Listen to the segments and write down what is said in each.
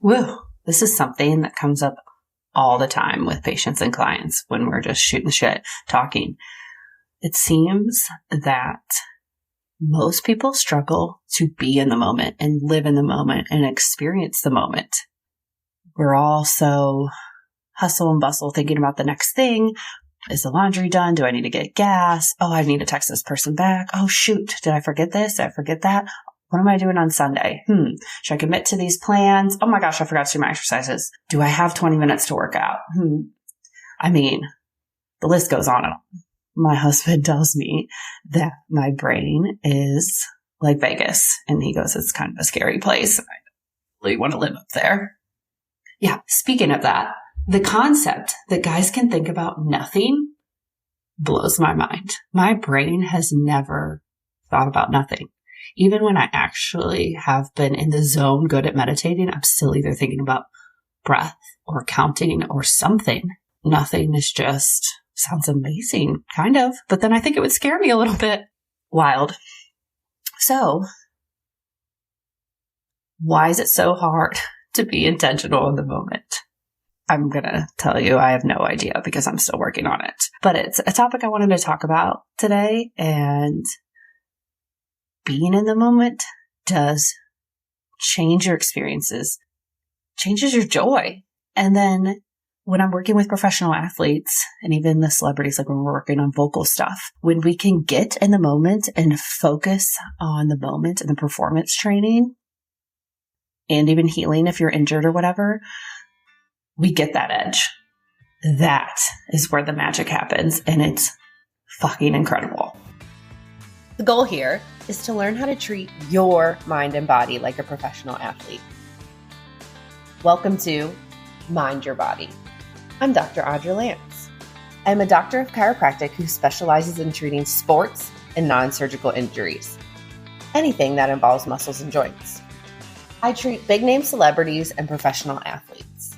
Woo, this is something that comes up all the time with patients and clients when we're just shooting the shit, talking. It seems that most people struggle to be in the moment and live in the moment and experience the moment. We're all so hustle and bustle thinking about the next thing. Is the laundry done? Do I need to get gas? Oh, I need to text this person back. Oh, shoot. Did I forget this? Did I forget that? What am I doing on Sunday? Should I commit to these plans? Oh my gosh, I forgot to do my exercises. Do I have 20 minutes to work out? I mean, the list goes on and on. My husband tells me that my brain is like Vegas. And he goes, it's kind of a scary place. I really want to live up there. Yeah, speaking of that, the concept that guys can think about nothing blows my mind. My brain has never thought about nothing. Even when I actually have been in the zone good at meditating, I'm still either thinking about breath or counting or something. Nothing is just, sounds amazing, kind of. But then I think it would scare me a little bit. Wild. So, why is it so hard to be intentional in the moment? I'm going to tell you, I have no idea because I'm still working on it. But it's a topic I wanted to talk about today, and being in the moment does change your experiences, changes your joy. And then when I'm working with professional athletes and even the celebrities, like when we're working on vocal stuff, when we can get in the moment and focus on the moment and the performance training and even healing if you're injured or whatever, we get that edge. That is where the magic happens, and it's fucking incredible. The goal here is to learn how to treat your mind and body like a professional athlete. Welcome to Mind Your Body. I'm Dr. Audra Lance. I'm a doctor of chiropractic who specializes in treating sports and non-surgical injuries, anything that involves muscles and joints. I treat big-name celebrities and professional athletes.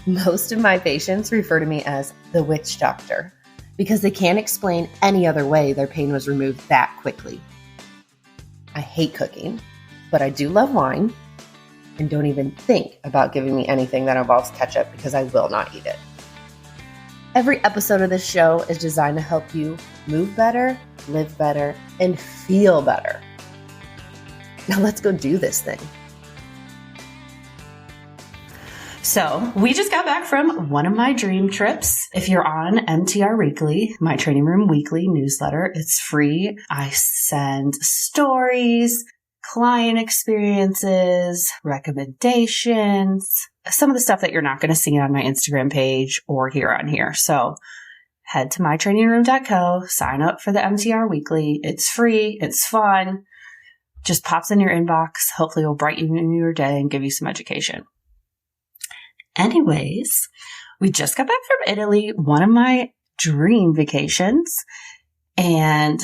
Most of my patients refer to me as the witch doctor because they can't explain any other way their pain was removed that quickly. I hate cooking, but I do love wine, and don't even think about giving me anything that involves ketchup because I will not eat it. Every episode of this show is designed to help you move better, live better, and feel better. Now let's go do this thing. So we just got back from one of my dream trips. If you're on MTR Weekly, my Training Room Weekly newsletter, it's free. I send stories, client experiences, recommendations, some of the stuff that you're not going to see on my Instagram page or hear on here. So head to mytrainingroom.co, sign up for the MTR Weekly. It's free. It's fun. Just pops in your inbox. Hopefully it'll brighten your day and give you some education. Anyways, we just got back from Italy, one of my dream vacations, and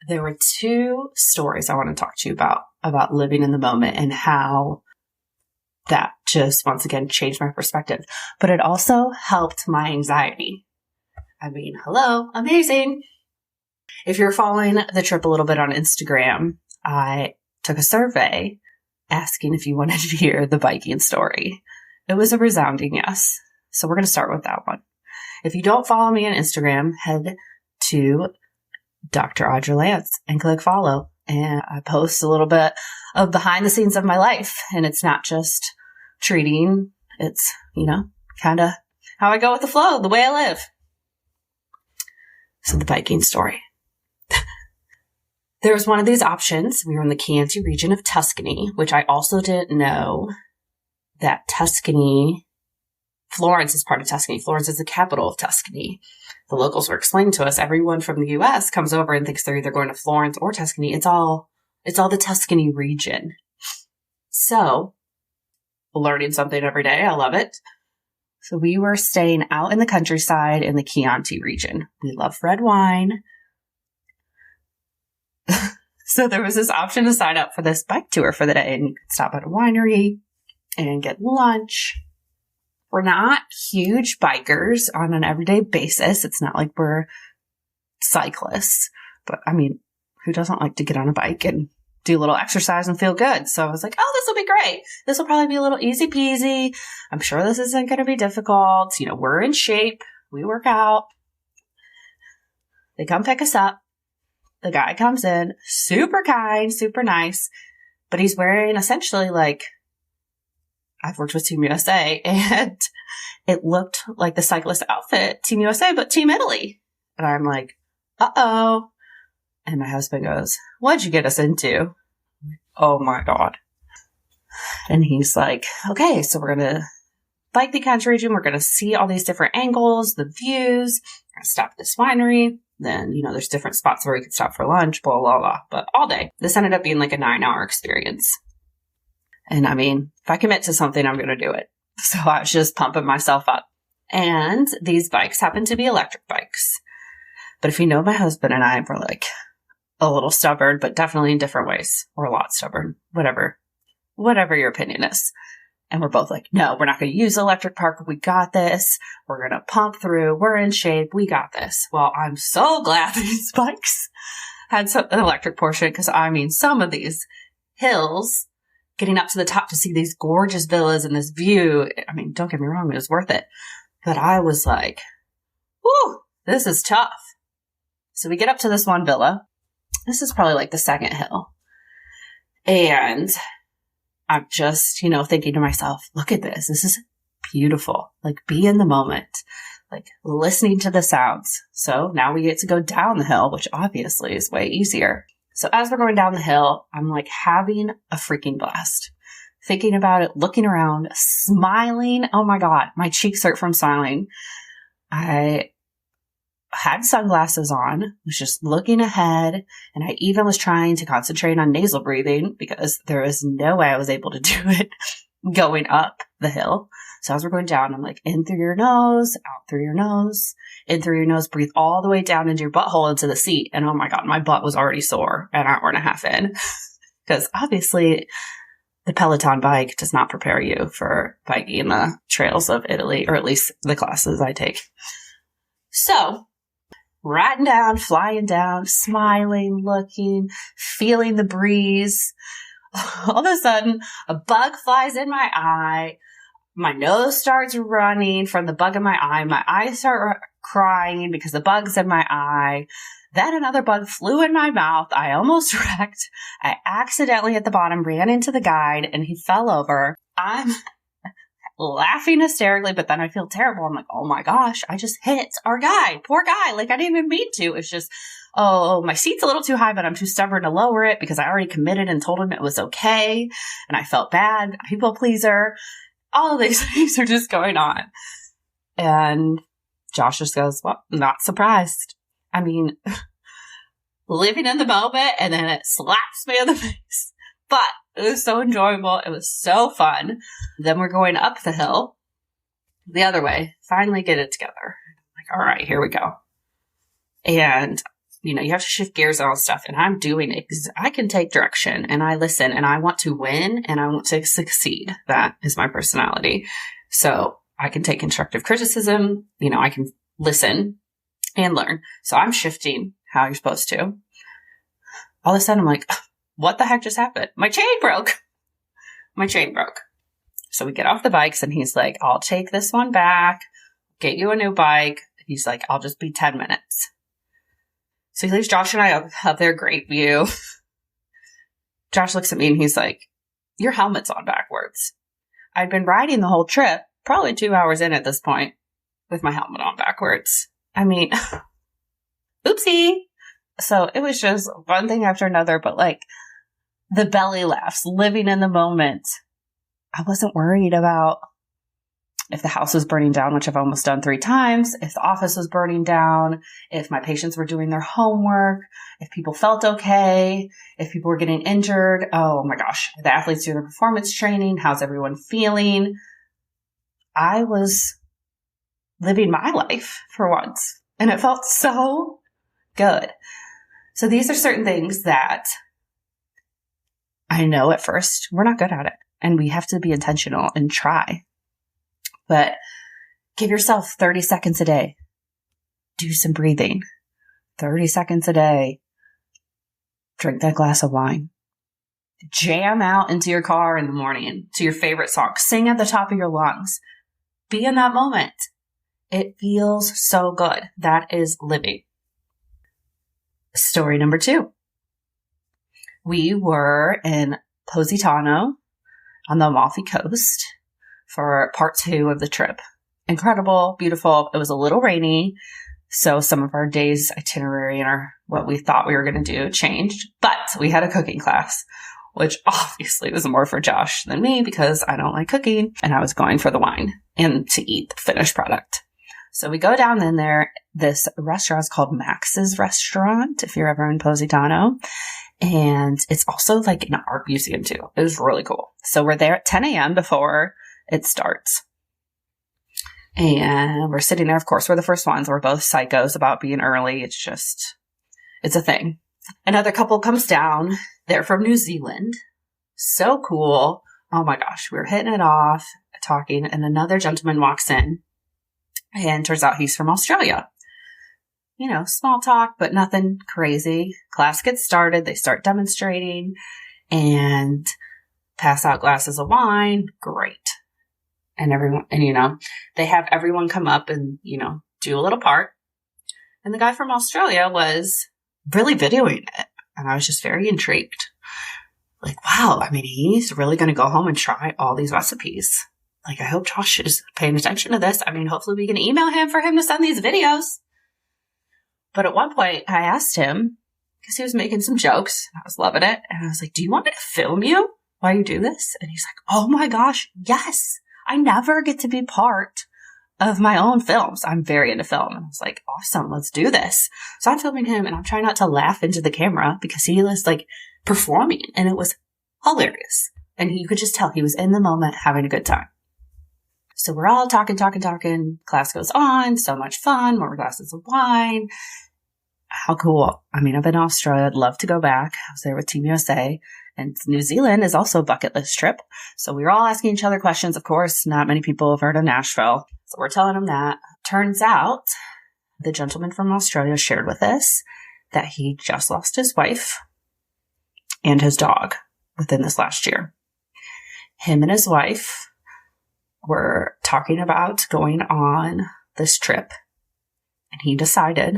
there were two stories I want to talk to you about living in the moment and how that just once again changed my perspective. But it also helped my anxiety. I mean, hello, amazing. If you're following the trip a little bit on Instagram, I took a survey asking if you wanted to hear the biking story. It was a resounding yes. So we're going to start with that one. If you don't follow me on Instagram, head to Dr. Audra Lance and click follow. And I post a little bit of behind the scenes of my life. And it's not just treating. It's, kind of how I go with the flow, the way I live. So the biking story. There was one of these options. We were in the Chianti region of Tuscany, which I also didn't know that Florence is part of Tuscany. Florence is the capital of Tuscany. The locals were explaining to us, everyone from the U.S. comes over and thinks they're either going to Florence or Tuscany. It's all the Tuscany region. So, learning something every day. I love it. So we were staying out in the countryside in the Chianti region. We love red wine. So there was this option to sign up for this bike tour for the day, and you could stop at a winery and get lunch. We're not huge bikers on an everyday basis. It's not like we're cyclists, but I mean, who doesn't like to get on a bike and do a little exercise and feel good. So I was like, oh, this will be great. This will probably be a little easy peasy. I'm sure this isn't going to be difficult. We're in shape. We work out. They come pick us up. The guy comes in, super kind, super nice, but he's wearing essentially like, I've worked with Team USA, and it looked like the cyclist outfit, Team USA, but Team Italy. And I'm like, uh-oh. And my husband goes, what'd you get us into? Oh my God. And he's like, okay, so we're going to bike the country region. We're going to see all these different angles, the views. We're going to stop at this winery. Then, there's different spots where we could stop for lunch, blah, blah, blah. But all day. This ended up being like a 9-hour experience. And I mean, if I commit to something, I'm going to do it. So I was just pumping myself up. And these bikes happen to be electric bikes. But if you know my husband and I, we're like a little stubborn, but definitely in different ways. Or a lot stubborn. Whatever your opinion is. And we're both like, no, we're not going to use the electric park. We got this. We're going to pump through. We're in shape. We got this. Well, I'm so glad these bikes had an electric portion, because I mean, some of these hills, getting up to the top to see these gorgeous villas and this view, I mean, don't get me wrong, it was worth it. But I was like, whew, this is tough. So we get up to this one villa. This is probably like the second hill. And I'm just, thinking to myself, look at this. This is beautiful. Like, be in the moment, like listening to the sounds. So now we get to go down the hill, which obviously is way easier. So as we're going down the hill, I'm like having a freaking blast, thinking about it, looking around, smiling. Oh my God, my cheeks hurt from smiling. I had sunglasses on, was just looking ahead, and I even was trying to concentrate on nasal breathing because there was no way I was able to do it going up the hill. So as we're going down, I'm like, in through your nose, out through your nose, in through your nose, breathe all the way down into your butthole into the seat. And oh my God, my butt was already sore an hour and a half in, because obviously the Peloton bike does not prepare you for biking the trails of Italy, or at least the classes I take. So riding down, flying down, smiling, looking, feeling the breeze. All of a sudden, a bug flies in my eye. My nose starts running from the bug in my eye. My eyes start crying because the bug's in my eye. Then another bug flew in my mouth. I almost wrecked. I accidentally at the bottom ran into the guide, and he fell over. I'm laughing hysterically, but then I feel terrible. I'm like, oh my gosh, I just hit our guy. Poor guy. Like, I didn't even mean to. It's just, oh, my seat's a little too high, but I'm too stubborn to lower it because I already committed and told him it was okay. And I felt bad. People pleaser. All of these things are just going on. And Josh just goes, well, not surprised. I mean, living in the moment, and then it slaps me in the face. But it was so enjoyable. It was so fun. Then we're going up the hill the other way. Finally get it together. Like, all right, here we go. And, you have to shift gears and all stuff. And I'm doing it. I can take direction, and I listen, and I want to win, and I want to succeed. That is my personality. So I can take constructive criticism. I can listen and learn. So I'm shifting how you're supposed to. All of a sudden, I'm like, what the heck just happened? My chain broke. So we get off the bikes, and he's like, I'll take this one back, get you a new bike. He's like, I'll just be 10 minutes. So he leaves Josh and I up there, great view. Josh looks at me and he's like, your helmet's on backwards. I'd been riding the whole trip, probably 2 hours in at this point, with my helmet on backwards. I mean, oopsie. So it was just one thing after another, but like the belly laughs, living in the moment. I wasn't worried about if the house was burning down, which I've almost done 3 times, if the office was burning down, if my patients were doing their homework, if people felt okay, if people were getting injured. Oh my gosh, the athletes do their performance training. How's everyone feeling? I was living my life for once, and it felt so good. So these are certain things that I know at first we're not good at it, and we have to be intentional and try. But give yourself 30 seconds a day. Do some breathing. 30 seconds a day. Drink that glass of wine. Jam out into your car in the morning to your favorite song. Sing at the top of your lungs. Be in that moment. It feels so good. That is living. Story number 2. We were in Positano on the Amalfi Coast for part 2 of the trip. Incredible, beautiful. It was a little rainy, so some of our day's itinerary and what we thought we were going to do changed. But we had a cooking class, which obviously was more for Josh than me because I don't like cooking, and I was going for the wine and to eat the finished product. So we go down in there. This restaurant is called Max's Restaurant, if you're ever in Positano. And it's also like an art museum too. It was really cool. So we're there at 10 a.m. before it starts. And we're sitting there. Of course, we're the first ones. We're both psychos about being early. It's a thing. Another couple comes down. They're from New Zealand. So cool. Oh my gosh. We were hitting it off, talking, and another gentleman walks in. And turns out he's from Australia. You know, small talk, but nothing crazy. Class gets started. They start demonstrating and pass out glasses of wine. Great. And they have everyone come up and, do a little part. And the guy from Australia was really videoing it. And I was just very intrigued. Like, wow, he's really going to go home and try all these recipes. Like, I hope Josh is paying attention to this. Hopefully we can email him for him to send these videos. But at one point, I asked him, because he was making some jokes, and I was loving it. And I was like, do you want me to film you while you do this? And he's like, oh my gosh, yes. I never get to be part of my own films. I'm very into film. And I was like, awesome, let's do this. So I'm filming him, and I'm trying not to laugh into the camera because he was like performing, and it was hilarious. And you could just tell he was in the moment having a good time. So we're all talking. Class goes on. So much fun. More glasses of wine. How cool. I've been in Australia. I'd love to go back. I was there with Team USA. And New Zealand is also a bucket list trip. So we were all asking each other questions. Of course, not many people have heard of Nashville. So we're telling them that. Turns out the gentleman from Australia shared with us that he just lost his wife and his dog within this last year. Him and his wife were talking about going on this trip, and he decided,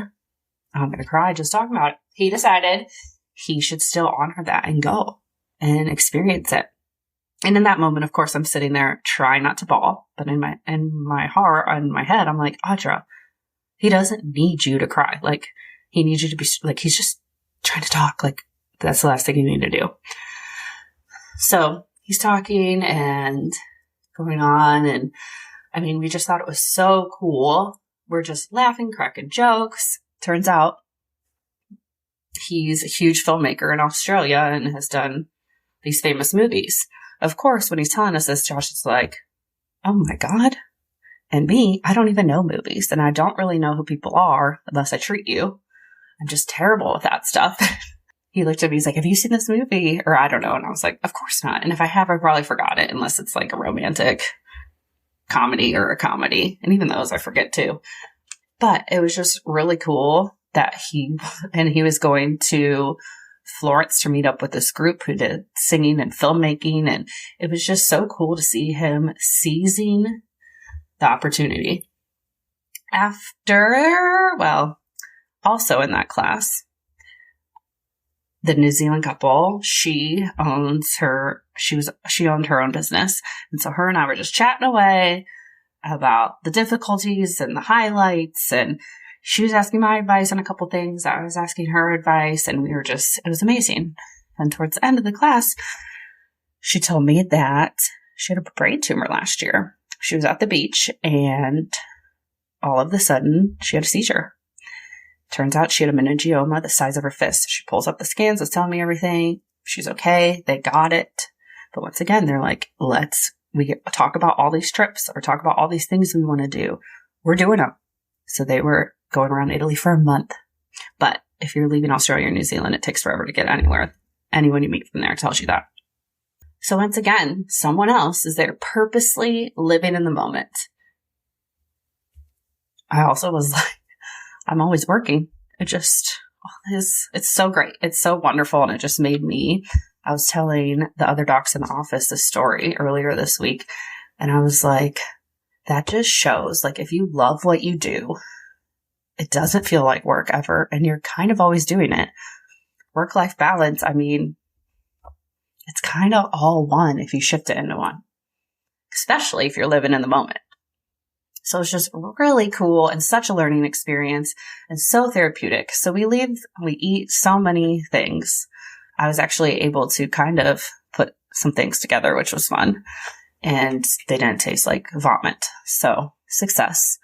I'm going to cry just talking about it. He decided he should still honor that and go and experience it. And in that moment, of course, I'm sitting there trying not to bawl, but in my heart, in my head, I'm like, Audra, he doesn't need you to cry. Like, he needs you to be like, he's just trying to talk. Like, that's the last thing you need to do. So he's talking and going on. And we just thought it was so cool. We're just laughing, cracking jokes. Turns out he's a huge filmmaker in Australia and has done these famous movies. Of course, when he's telling us this, Josh is like, oh my God. And me, I don't even know movies, and I don't really know who people are unless I treat you. I'm just terrible with that stuff. He looked at me, he's like, have you seen this movie? Or I don't know. And I was like, of course not. And if I have, I probably forgot it, unless it's like a romantic comedy or a comedy. And even those I forget too. But it was just really cool that he was going to Florence to meet up with this group who did singing and filmmaking. And it was just so cool to see him seizing the opportunity. Also in that class, the New Zealand couple, she owned her own business. And so her and I were just chatting away about the difficulties and the highlights. And she was asking my advice on a couple things. I was asking her advice, and it was amazing. And towards the end of the class, she told me that she had a brain tumor last year. She was at the beach, and all of a sudden she had a seizure. Turns out she had a meningioma the size of her fist. She pulls up the scans, was telling me everything. She's okay. They got it. But once again, they're like, we talk about all these trips or talk about all these things we want to do. We're doing them. So they were going around Italy for a month. But if you're leaving Australia or New Zealand, it takes forever to get anywhere. Anyone you meet from there tells you that. So once again, someone else is there purposely living in the moment. I also was like, I'm always working. It's so great. It's so wonderful. And it just made me, I was telling the other docs in the office this story earlier this week, and I was like, that just shows, like, if you love what you do, it doesn't feel like work ever, and you're kind of always doing it. Work-life balance, I mean, it's kind of all one if you shift it into one, especially if you're living in the moment. So it's just really cool and such a learning experience and so therapeutic. So we eat so many things. I was actually able to kind of put some things together, which was fun. And they didn't taste like vomit. So success.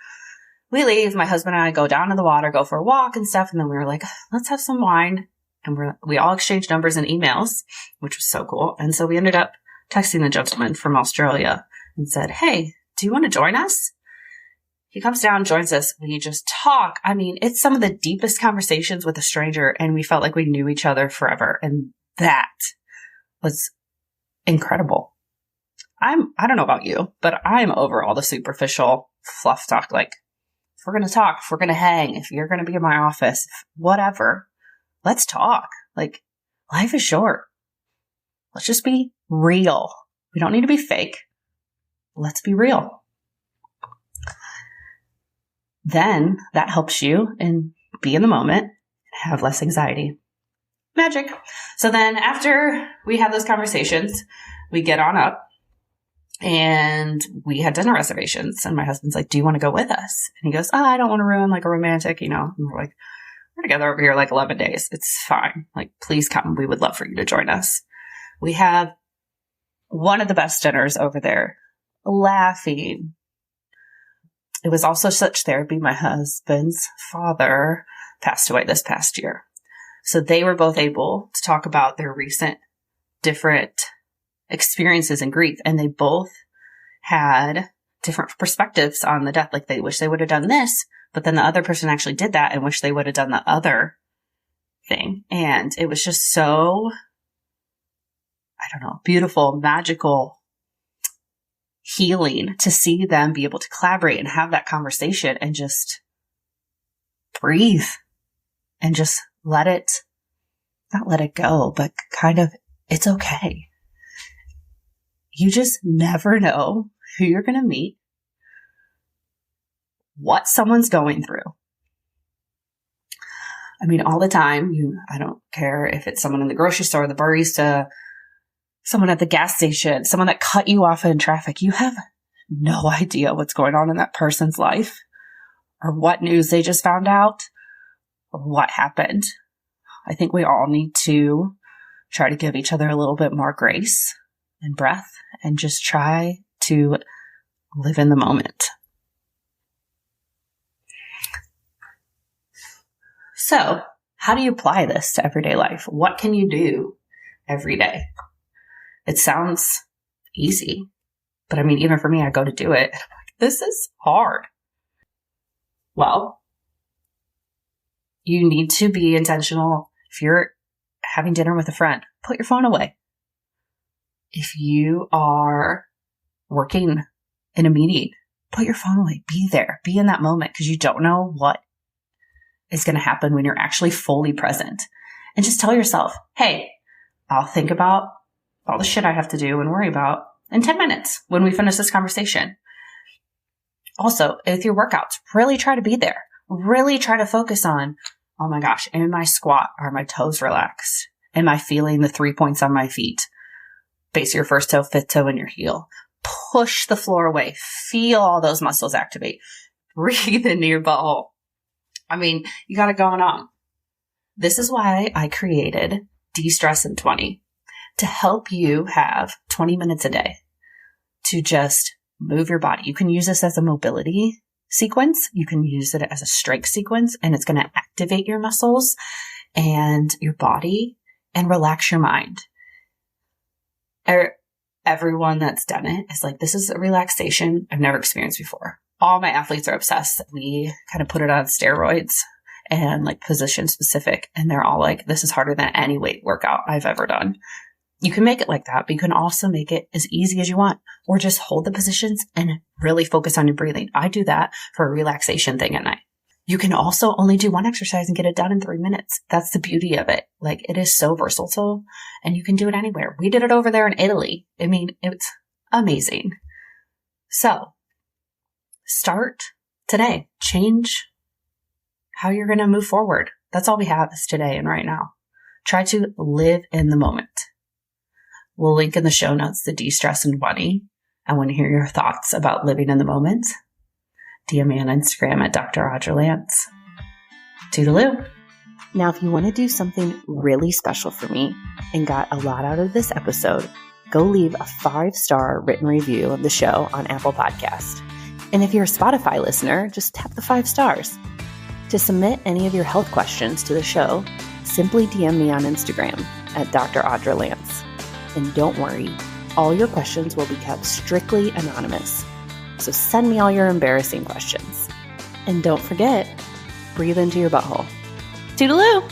We leave. My husband and I go down to the water, go for a walk and stuff. And then we were like, let's have some wine. And we all exchanged numbers and emails, which was so cool. And so we ended up texting the gentleman from Australia and said, hey, do you want to join us? He comes down, joins us. We just talk. I mean, it's some of the deepest conversations with a stranger, and we felt like we knew each other forever. And that was incredible. I don't know about you, but I'm over all the superficial fluff talk. Like, if we're going to talk, if we're going to hang, if you're going to be in my office, whatever, let's talk. Like, life is short. Let's just be real. We don't need to be fake. Let's be real. Then that helps you and be in the moment, have less anxiety. Magic. So then after we have those conversations, we get on up and we had dinner reservations. And my husband's like, do you want to go with us? And he goes, I don't want to ruin like a romantic, And we're like, we're together over here like 11 days. It's fine. Like, please come. We would love for you to join us. We have one of the best dinners over there, laughing. It was also such therapy. My husband's father passed away this past year. So they were both able to talk about their recent different experiences in grief. And they both had different perspectives on the death. Like, they wish they would have done this, but then the other person actually did that and wish they would have done the other thing. And it was just so, I don't know, beautiful, magical, healing to see them be able to collaborate and have that conversation and just breathe and just not let it go, but kind of, it's okay. You just never know who you're going to meet, what someone's going through. I mean, all the time, I don't care if it's someone in the grocery store, the barista, someone at the gas station, someone that cut you off in traffic. You have no idea what's going on in that person's life or what news they just found out or what happened. I think we all need to try to give each other a little bit more grace and breath and just try to live in the moment. So, how do you apply this to everyday life? What can you do every day? It sounds easy, but I mean, even for me, I go to do it. I'm like, this is hard. Well, you need to be intentional. If you're having dinner with a friend, put your phone away. If you are working in a meeting, put your phone away. Be there. Be in that moment, because you don't know what is going to happen when you're actually fully present. And just tell yourself, hey, I'll think about all the shit I have to do and worry about in 10 minutes when we finish this conversation. Also, with your workouts, really try to be there. Really try to focus on, oh my gosh, in my squat, are my toes relaxed? Am I feeling the 3 points on my feet? Base of your first toe, fifth toe, and your heel. Push the floor away. Feel all those muscles activate. Breathe into your butthole. I mean, you got it going on. This is why I created Destress in 20, to help you have 20 minutes a day to just move your body. You can use this as a mobility sequence. You can use it as a strength sequence, and it's going to activate your muscles and your body and relax your mind. Everyone that's done it is like, this is a relaxation I've never experienced before. All my athletes are obsessed. We kind of put it on steroids and like position specific. And they're all like, this is harder than any weight workout I've ever done. You can make it like that, but you can also make it as easy as you want, or just hold the positions and really focus on your breathing. I do that for a relaxation thing at night. You can also only do one exercise and get it done in 3 minutes. That's the beauty of it. Like, it is so versatile and you can do it anywhere. We did it over there in Italy. I mean, it's amazing. So start today. Change how you're going to move forward. That's all we have is today and right now. Try to live in the moment. We'll link in the show notes the Destress and Bunny. I want to hear your thoughts about living in the moment. DM me on Instagram at Dr. Audra Lance. Toodaloo. Now, if you want to do something really special for me and got a lot out of this episode, go leave a 5-star written review of the show on Apple Podcast. And if you're a Spotify listener, just tap the 5 stars. To submit any of your health questions to the show, simply DM me on Instagram at Dr. Audra Lance. And don't worry, all your questions will be kept strictly anonymous. So send me all your embarrassing questions. And don't forget, breathe into your butthole. Toodaloo!